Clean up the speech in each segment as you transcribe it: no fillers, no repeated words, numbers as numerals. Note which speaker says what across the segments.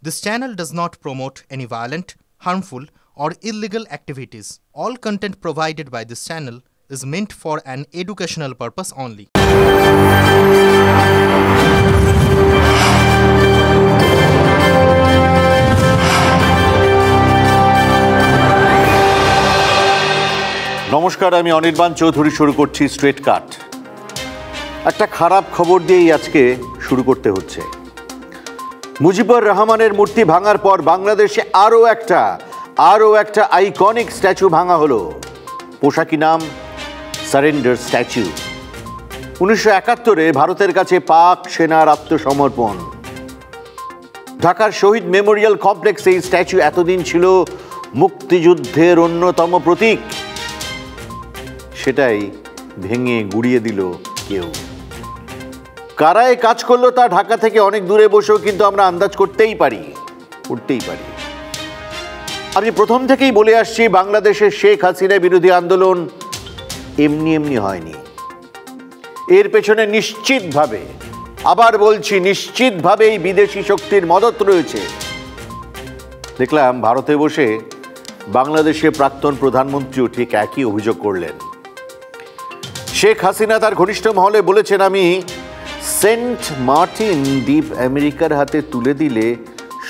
Speaker 1: This channel does not promote any violent, harmful, or illegal activities. All content provided by this channel is meant for an educational purpose only.
Speaker 2: নমস্কার, আমি অনির্বাণ চৌধুরী শুরু করছি straight কাট। একটা খারাপ খবর দিয়েই আজকে শুরু করতে হচ্ছে। মুজিবুর রহমানের মূর্তি ভাঙার পর বাংলাদেশে আরও একটা আইকনিক স্ট্যাচু ভাঙা হলো। পোশাকি নাম সারেন্ডার স্ট্যাচু। 1971-এ ভারতের কাছে পাক সেনার আত্মসমর্পণ। ঢাকার শহীদ মেমোরিয়াল কমপ্লেক্সে এই স্ট্যাচু এতদিন ছিল মুক্তিযুদ্ধের অন্যতম প্রতীক। সেটাই ভেঙে গুড়িয়ে দিল কেউ। কারায় কাজ করলো তা ঢাকা থেকে অনেক দূরে বসেও কিন্তু আমরা আন্দাজ করতেই পারি। আমি প্রথম থেকেই বলে আসছি, বাংলাদেশের শেখ হাসিনা বিরোধী আন্দোলন এমনি হয়নি। এর পেছনে নিশ্চিতভাবে, আবার বলছি নিশ্চিতভাবেই বিদেশি শক্তির মদত রয়েছে। দেখলাম ভারতে বসে বাংলাদেশের প্রাক্তন প্রধানমন্ত্রীও ঠিক একই অভিযোগ করলেন। শেখ হাসিনা তার ঘনিষ্ঠ মহলে বলেছেন, আমি সেন্ট মার্টিন দ্বীপ আমেরিকার হাতে তুলে দিলে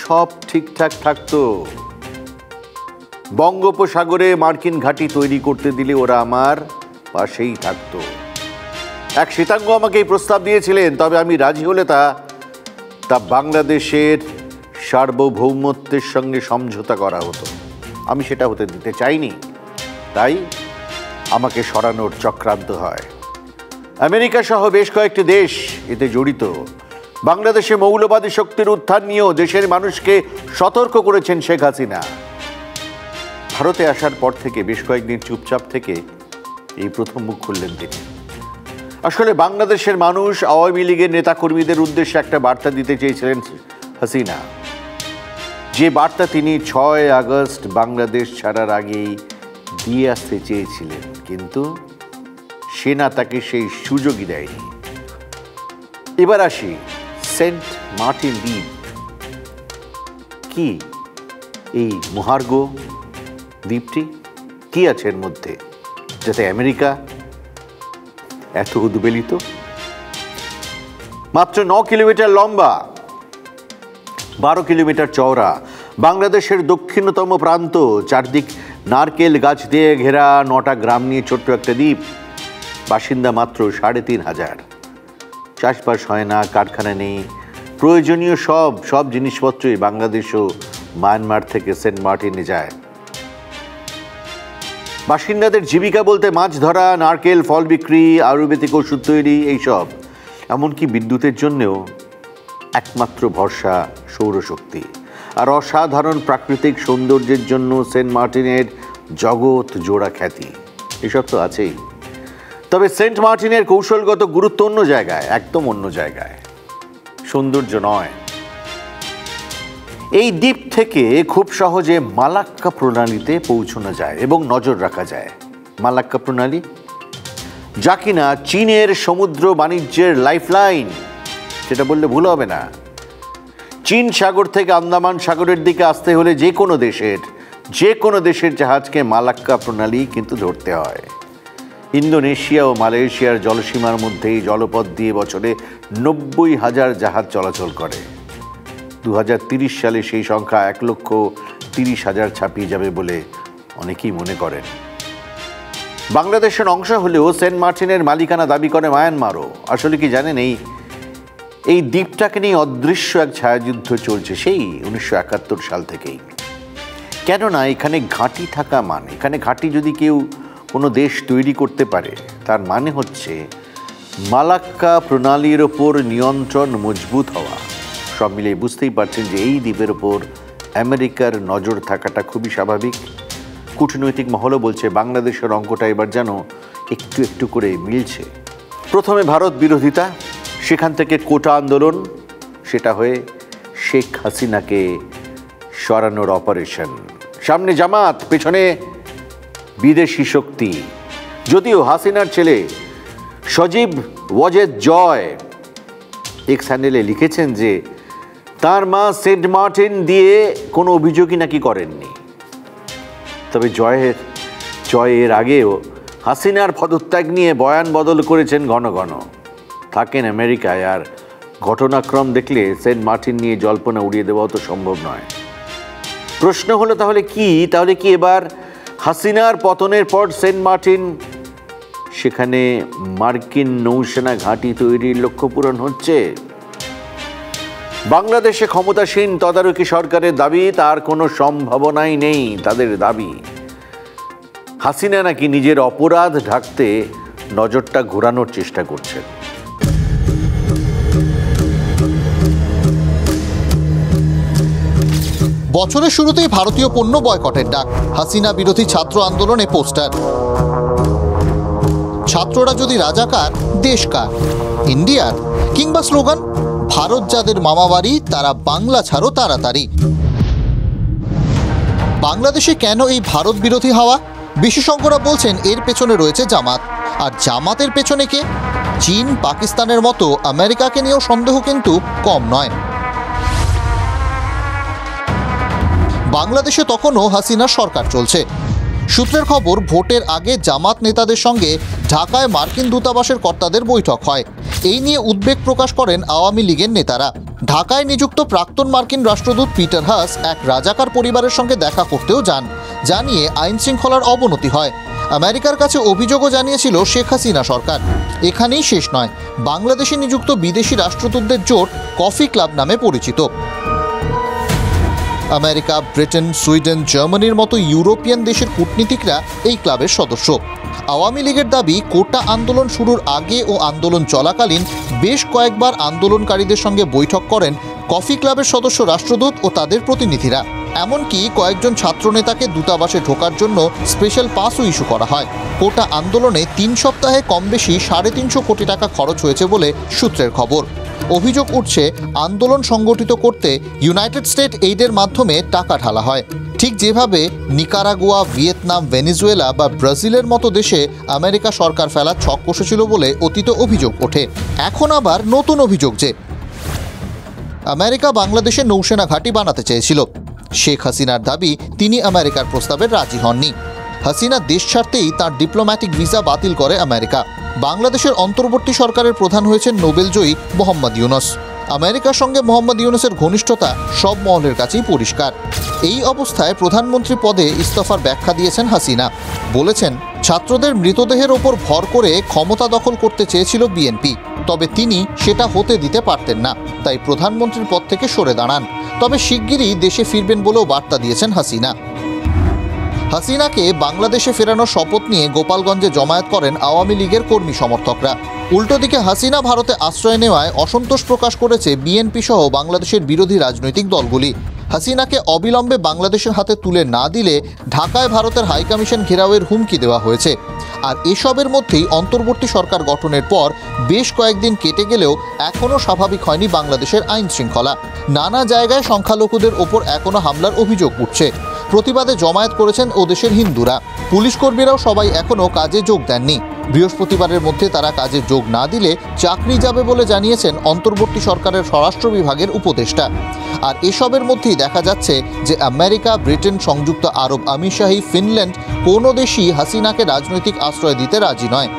Speaker 2: সব ঠিকঠাক থাকতো। বঙ্গোপসাগরে মার্কিন ঘাঁটি তৈরি করতে দিলে ওরা আমার পাশেই থাকতো। এক শ্বেতাঙ্গ আমাকে এই প্রস্তাব দিয়েছিলেন, তবে আমি রাজি হলে তা বাংলাদেশের সার্বভৌমত্বের সঙ্গে সমঝোতা করা হতো। আমি সেটা হতে দিতে চাইনি, তাই আমাকে সরানোর চক্রান্ত হয়। আমেরিকা সহ বেশ কয়েকটি দেশ এতে জড়িত। বাংলাদেশে মৌলবাদী শক্তির উত্থান নিয়েও দেশের মানুষকে সতর্ক করেছেন শেখ হাসিনা। ভারতে আসার পর থেকে বেশ কয়েকদিন চুপচাপ থেকে এই প্রথম মুখ খুললেন তিনি। আসলে বাংলাদেশের মানুষ আওয়ামী লীগের নেতাকর্মীদের উদ্দেশ্যে একটা বার্তা দিতে চেয়েছিলেন হাসিনা, যে বার্তা তিনি 6 আগস্ট বাংলাদেশ ছাড়ার আগেই দিয়ে আসতে চেয়েছিলেন, কিন্তু সেনা তাকে সেই সুযোগই দেয়নি। এবার আসি সেন্ট মার্টিন দ্বীপ কি, এই মহার্ঘ দ্বীপটি কি আছে এর মধ্যে, যাতে আমেরিকা এত উদ্বেলিত? মাত্র 9 কিলোমিটার লম্বা, 12 কিলোমিটার চওড়া, বাংলাদেশের দক্ষিণতম প্রান্ত, চারদিক নারকেল গাছ দিয়ে ঘেরা, 9টা গ্রাম নিয়ে ছোট্ট একটা দ্বীপ। বাসিন্দা মাত্র 3,500। চাষবাস হয় না, কারখানা নেই, প্রয়োজনীয় সব জিনিসপত্রই বাংলাদেশ ও মায়ানমার থেকে সেন্ট মার্টিনে যায়। বাসিন্দাদের জীবিকা বলতে মাছ ধরা, নারকেল ফল বিক্রি, আয়ুর্বেদিক ওষুধ তৈরি, এইসব। এমনকি বিদ্যুতের জন্যেও একমাত্র ভরসা সৌরশক্তি। আর অসাধারণ প্রাকৃতিক সৌন্দর্যের জন্য সেন্ট মার্টিনের জগৎ জোড়া খ্যাতি। এসব তো আছেই, তবে সেন্ট মার্টিনের কৌশলগত গুরুত্ব অন্য জায়গায়, একদম অন্য জায়গায়, সৌন্দর্য নয়। এই দ্বীপ থেকে খুব সহজে মালাক্কা প্রণালীতে পৌঁছানো যায় এবং নজর রাখা যায়। মালাক্কা প্রণালী, যা কিনা চীনের সমুদ্র বাণিজ্যের লাইফলাইন, সেটা বললে ভুল হবে না। চীন সাগর থেকে আন্দামান সাগরের দিকে আসতে হলে যে কোনো দেশের জাহাজকে মালাক্কা প্রণালী কিন্তু ধরতে হয়। ইন্দোনেশিয়া ও মালয়েশিয়ার জলসীমার মধ্যেই জলপথ দিয়ে বছরে 90,000 জাহাজ চলাচল করে। 2030 সালে সেই সংখ্যা 1,30,000 ছাপিয়ে যাবে বলে অনেকেই মনে করেন। বাংলাদেশের অংশ হলেও সেন্ট মার্টিনের মালিকানা দাবি করে মায়ানমারও। আসলে কি জানেন, এই দ্বীপটাকে নিয়ে অদৃশ্য এক ছায়াযুদ্ধ চলছে সেই 1971 সাল থেকেই। কেননা এখানে ঘাঁটি থাকা মানে, এখানে ঘাঁটি যদি কেউ কোনো দেশ তৈরি করতে পারে, তার মানে হচ্ছে মালাক্কা প্রণালীর ওপর নিয়ন্ত্রণ মজবুত হওয়া। সব মিলিয়ে বুঝতেই পারছেন যে এই দ্বীপের ওপর আমেরিকার নজর থাকাটা খুবই স্বাভাবিক। কূটনৈতিক মহলও বলছে বাংলাদেশের অঙ্কটা এবার যেন একটু করে মিলছে। প্রথমে ভারত বিরোধিতা, সেখান থেকে কোটা আন্দোলন, সেটা হয়ে শেখ হাসিনাকে সরানোর অপারেশন। সামনে জামাত, পেছনে বিদেশি শক্তি। যদিও হাসিনার ছেলে সজীব ওয়াজেদ জয় এক্স হ্যান্ডেলে লিখেছেন যে তার মা সেন্ট মার্টিন দিয়ে কোনো অভিযোগই নাকি করেননি। তবে জয়ের আগেও হাসিনার পদত্যাগ নিয়ে বয়ান বদল করেছেন ঘন ঘন। থাকেন আমেরিকায়, আর ঘটনাক্রম দেখলে সেন্ট মার্টিন নিয়ে জল্পনা উড়িয়ে দেওয়াও তো সম্ভব নয়। প্রশ্ন হলো তাহলে কি এবার হাসিনার পতনের পর সেন্ট মার্টিন, সেখানে মার্কিন নৌসেনা ঘাঁটি তৈরির লক্ষ্য পূরণ হচ্ছে? বাংলাদেশে ক্ষমতাসীন তদারকি সরকারের দাবি তার কোনো সম্ভাবনাই নেই। তাদের দাবি হাসিনা নাকি নিজের অপরাধ ঢাকতে নজরটা ঘোরানোর চেষ্টা করছেন।
Speaker 3: বছরের শুরুতেই ভারতীয় পণ্য বয়কটের ডাক, হাসিনা বিরোধী ছাত্র আন্দোলনে পোস্টার। ছাত্ররা যদি রাজাকার, দেশ কার? ইন্ডিয়ার? কিংবা স্লোগান, ভারত যাদের মামাবাড়ি তারা বাংলা ছাড়ো তাড়াতাড়ি। বাংলাদেশে কেন এই ভারত বিরোধী হাওয়া? বিশেষজ্ঞরা বলছেন এর পেছনে রয়েছে জামাত। আর জামাতের পেছনে কে? চীন, পাকিস্তানের মতো আমেরিকাকে নিয়েও সন্দেহ কিন্তু কম নয়। বাংলাদেশে তখনও হাসিনার সরকার চলছে। সূত্রের খবর, ভোটের আগে জামাত নেতাদের সঙ্গে ঢাকায় মার্কিন দূতাবাসের কর্তাদের বৈঠক হয়। এই নিয়ে উদ্বেগ প্রকাশ করেন আওয়ামী লীগের নেতারা। ঢাকায় নিযুক্ত প্রাক্তন মার্কিন রাষ্ট্রদূত পিটার হাস এক রাজাকার পরিবারের সঙ্গে দেখা করতেও যান, যা নিয়ে আইন শৃঙ্খলার অবনতি হয়। আমেরিকার কাছে অভিযোগও জানিয়েছিল শেখ হাসিনা সরকার। এখানেই শেষ নয়, বাংলাদেশে নিযুক্ত বিদেশি রাষ্ট্রদূতদের জোট কফি ক্লাব নামে পরিচিত। আমেরিকা, ব্রিটেন, সুইডেন, জার্মানির মতো ইউরোপিয়ান দেশের কূটনীতিকরা এই ক্লাবের সদস্য। আওয়ামী লীগের দাবি, কোটা আন্দোলন শুরুর আগে ও আন্দোলন চলাকালীন বেশ কয়েকবার আন্দোলনকারীদের সঙ্গে বৈঠক করেন কফি ক্লাবের সদস্য রাষ্ট্রদূত ও তাদের প্রতিনিধিরা। এমনকি কয়েকজন ছাত্রনেতাকে দূতাবাসে ঢোকার জন্য স্পেশাল পাসও ইস্যু করা হয়। কোটা আন্দোলনে 3 সপ্তাহে কম বেশি 350 কোটি টাকা খরচ হয়েছে বলে সূত্রের খবর। অভিযোগ উঠছে, আন্দোলন সংগঠিত করতে ইউনাইটেড স্টেট এইডের মাধ্যমে টাকা ঢালা হয়, ঠিক যেভাবে নিকারাগুয়া, ভিয়েতনাম, ভেনেজুয়েলা বা ব্রাজিলের মতো দেশে আমেরিকা সরকার ফেলার ছক কষেছিল বলে অতীতে অভিযোগ ওঠে। এখন আবার নতুন অভিযোগ যে আমেরিকা বাংলাদেশে নৌসেনা ঘাঁটি বানাতে চেয়েছিল। শেখ হাসিনার দাবি, তিনি আমেরিকার প্রস্তাবে রাজি হননি। হাসিনা দেশ ছাড়তেই তাঁর ডিপ্লোম্যাটিক ভিসা বাতিল করে আমেরিকা। বাংলাদেশের অন্তর্বর্তী সরকারের প্রধান হয়েছেন নোবেলজয়ী মোহাম্মদ ইউনুস। আমেরিকার সঙ্গে মোহাম্মদ ইউনুসের ঘনিষ্ঠতা সব মহলের কাছেই পরিষ্কার। এই অবস্থায় প্রধানমন্ত্রী পদে ইস্তফার ব্যাখ্যা দিয়েছেন হাসিনা। বলেছেন, ছাত্রদের মৃতদেহের ওপর ভর করে ক্ষমতা দখল করতে চেয়েছিল বিএনপি, তবে তিনি সেটা হতে দিতে পারতেন না, তাই প্রধানমন্ত্রীর পদ থেকে সরে দাঁড়ান। তবে শিগগিরই দেশে ফিরবেন বলেও বার্তা দিয়েছেন হাসিনা। হাসিনাকে বাংলাদেশে ফেরানোর শপথ নিয়ে গোপালগঞ্জে জমায়েত করেন আওয়ামী লীগের কর্মী সমর্থকরা। উল্টো দিকে হাসিনা ভারতে আশ্রয় নেওয়ায় অসন্তোষ প্রকাশ করেছে বিএনপি সহ বাংলাদেশের বিরোধী রাজনৈতিক দলগুলি। হাসিনাকে অবিলম্বে বাংলাদেশের হাতে তুলে না দিলে ঢাকায় ভারতের হাইকমিশন ঘেরাওয়ের হুমকি দেওয়া হয়েছে। আর এসবের মধ্যেই অন্তর্বর্তী সরকার গঠনের পর বেশ কয়েকদিন কেটে গেলেও এখনও স্বাভাবিক হয়নি বাংলাদেশের আইন শৃঙ্খলা। নানা জায়গায় সংখ্যালঘুদের ওপর এখনও হামলার অভিযোগ উঠছে। প্রতিবাদে জমায়েত করেছেন ও দেশের হিন্দুরা। পুলিশ কর্মীরাও সবাই এখনও কাজে যোগ দেননি। বৃহস্পতিবারের মধ্যে তারা কাজে যোগ না দিলে চাকরি যাবে বলে জানিয়েছেন অন্তর্বর্তী সরকারের স্বরাষ্ট্র বিভাগের উপদেষ্টা। আর এসবের মধ্যেই দেখা যাচ্ছে যে আমেরিকা, ব্রিটেন, সংযুক্ত আরব আমিরশাহী, ফিনল্যান্ড কোনো দেশই হাসিনাকে রাজনৈতিক আশ্রয় দিতে রাজি নয়।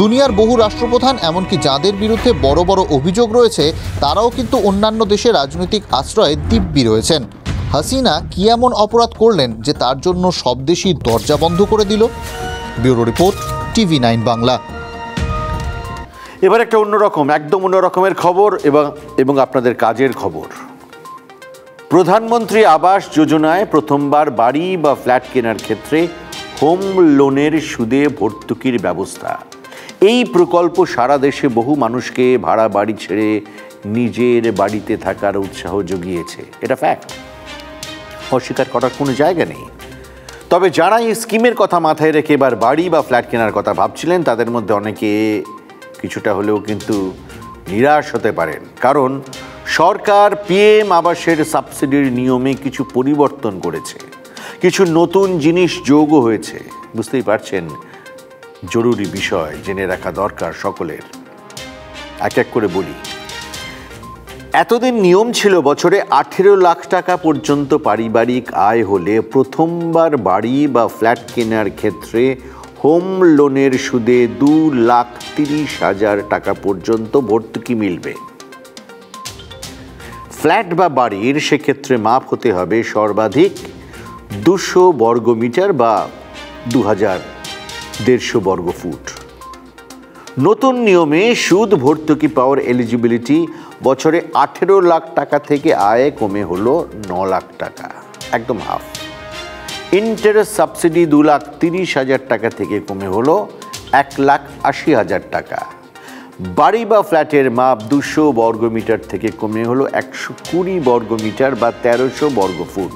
Speaker 3: দুনিয়ার বহু রাষ্ট্রপ্রধান, এমনকি যাদের বিরুদ্ধে বড় বড় অভিযোগ রয়েছে, তারাও কিন্তু অন্যান্য দেশে রাজনৈতিক আশ্রয়ে দিব্যি রয়েছেন। হাসিনা কি এমন অপরাধ করলেন যে তার জন্য সব দেশই দরজা বন্ধ করে দিল? Bureau report, TV9 Bangla.
Speaker 2: এবার একটা একদম অন্য রকমের খবর এবং আপনাদের কাজের খবর। প্রধানমন্ত্রী আবাস যোজনায় প্রথমবার বাড়ি বা ফ্ল্যাট কেনার ক্ষেত্রে হোম লোনের সুদে ভর্তুকির ব্যবস্থা। এই প্রকল্প সারা দেশে বহু মানুষকে ভাড়া বাড়ি ছেড়ে নিজের বাড়িতে থাকার উৎসাহ জুগিয়েছে। এটা ফ্যাক্ট, অস্বীকার করার কোনো জায়গা নেই। তবে যারা এই স্কিমের কথা মাথায় রেখে এবার বাড়ি বা ফ্ল্যাট কেনার কথা ভাবছিলেন, তাদের মধ্যে অনেকে কিছুটা হলেও কিন্তু নিরাশ হতে পারেন। কারণ সরকার পিএম আবাসের সাবসিডির নিয়মে কিছু পরিবর্তন করেছে, কিছু নতুন জিনিস যোগও হয়েছে। বুঝতেই পারছেন, জরুরি বিষয়, জেনে রাখা দরকার সকলের। এক এক করে বলি। এতদিন নিয়ম ছিল বছরে 18 লাখ টাকা পর্যন্ত পারিবারিক আয় হলে প্রথমবার বাড়ি বা ফ্ল্যাট কেনার ক্ষেত্রে হোম লোনের সুদে 2,30,000 টাকা পর্যন্ত ভর্তুকি মিলবে। ফ্ল্যাট বা বাড়ির সেক্ষেত্রে মাপ হতে হবে সর্বাধিক 200 বর্গমিটার বা 2,150 বর্গফুট। নতুন নিয়মে সুদ ভর্তুকি পাওয়ার এলিজিবিলিটি বছরে 18 লাখ টাকা থেকে আয় কমে হলো 9 লাখ টাকা, একদম হাফ। ইন্টারেস্ট সাবসিডি 2,30,000 টাকা থেকে কমে হলো 1,80,000 টাকা। বাড়ি বা ফ্ল্যাটের মাপ 200 বর্গমিটার থেকে কমে হলো 120 বর্গমিটার বা 1300 বর্গফুট।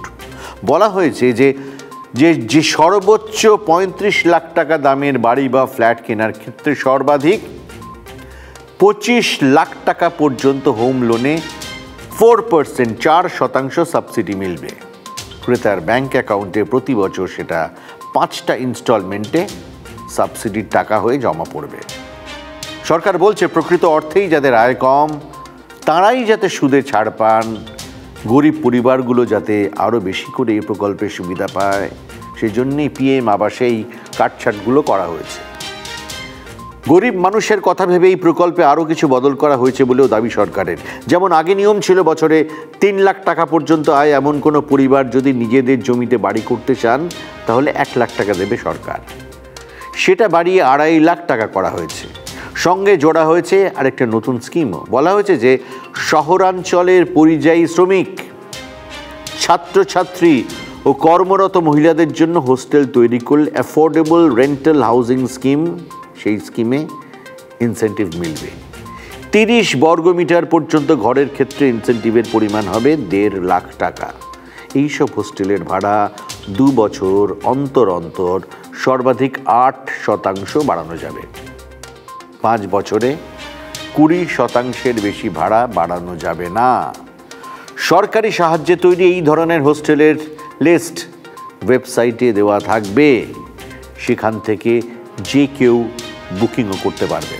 Speaker 2: বলা হয়েছে যে সর্বোচ্চ 35 লাখ টাকা দামের বাড়ি বা ফ্ল্যাট কেনার ক্ষেত্রে সর্বাধিক 25 লাখ টাকা পর্যন্ত হোম লোনে 4% সাবসিডি মিলবে। ক্রেতার ব্যাংক অ্যাকাউন্টে প্রতি বছর সেটা 5টা ইনস্টলমেন্টে সাবসিডির টাকা হয়ে জমা পড়বে। সরকার বলছে প্রকৃত অর্থেই যাদের আয় কম তারাই যাতে সুদে ছাড় পান, গরিব পরিবারগুলো যাতে আরও বেশি করে এই প্রকল্পের সুবিধা পায়, সেজন্যই পিএম আবাসে এই কাটছাঁটগুলো করা হয়েছে। গরিব মানুষের কথা ভেবে এই প্রকল্পে আরও কিছু বদল করা হয়েছে বলেও দাবি সরকারের। যেমন আগে নিয়ম ছিল বছরে 3 লাখ টাকা পর্যন্ত আয় এমন কোনো পরিবার যদি নিজেদের জমিতে বাড়ি করতে চান তাহলে 1 লাখ টাকা দেবে সরকার। সেটা বাড়িয়ে 2.5 লাখ টাকা করা হয়েছে। সঙ্গে জোড়া হয়েছে আরেকটা নতুন স্কিমও। বলা হয়েছে যে শহরাঞ্চলের পরিযায়ী শ্রমিক, ছাত্রছাত্রী ও কর্মরত মহিলাদের জন্য হোস্টেল তৈরি করলে অ্যাফোর্ডেবল রেন্টাল হাউজিং স্কিম, সেই স্কিমে ইনসেন্টিভ মিলবে। 30 বর্গমিটার পর্যন্ত ঘরের ক্ষেত্রে ইনসেন্টিভের পরিমাণ হবে 1.5 লাখ টাকা। এইসব হোস্টেলের ভাড়া 2 বছর অন্তর অন্তর সর্বাধিক 8% বাড়ানো যাবে। 5 বছরে 20% বেশি ভাড়া বাড়ানো যাবে না। সরকারি সাহায্যে তৈরি এই ধরনের হোস্টেলের লিস্ট ওয়েবসাইটে দেওয়া থাকবে, সেখান থেকে যে কেউ বুকিংও করতে পারবে।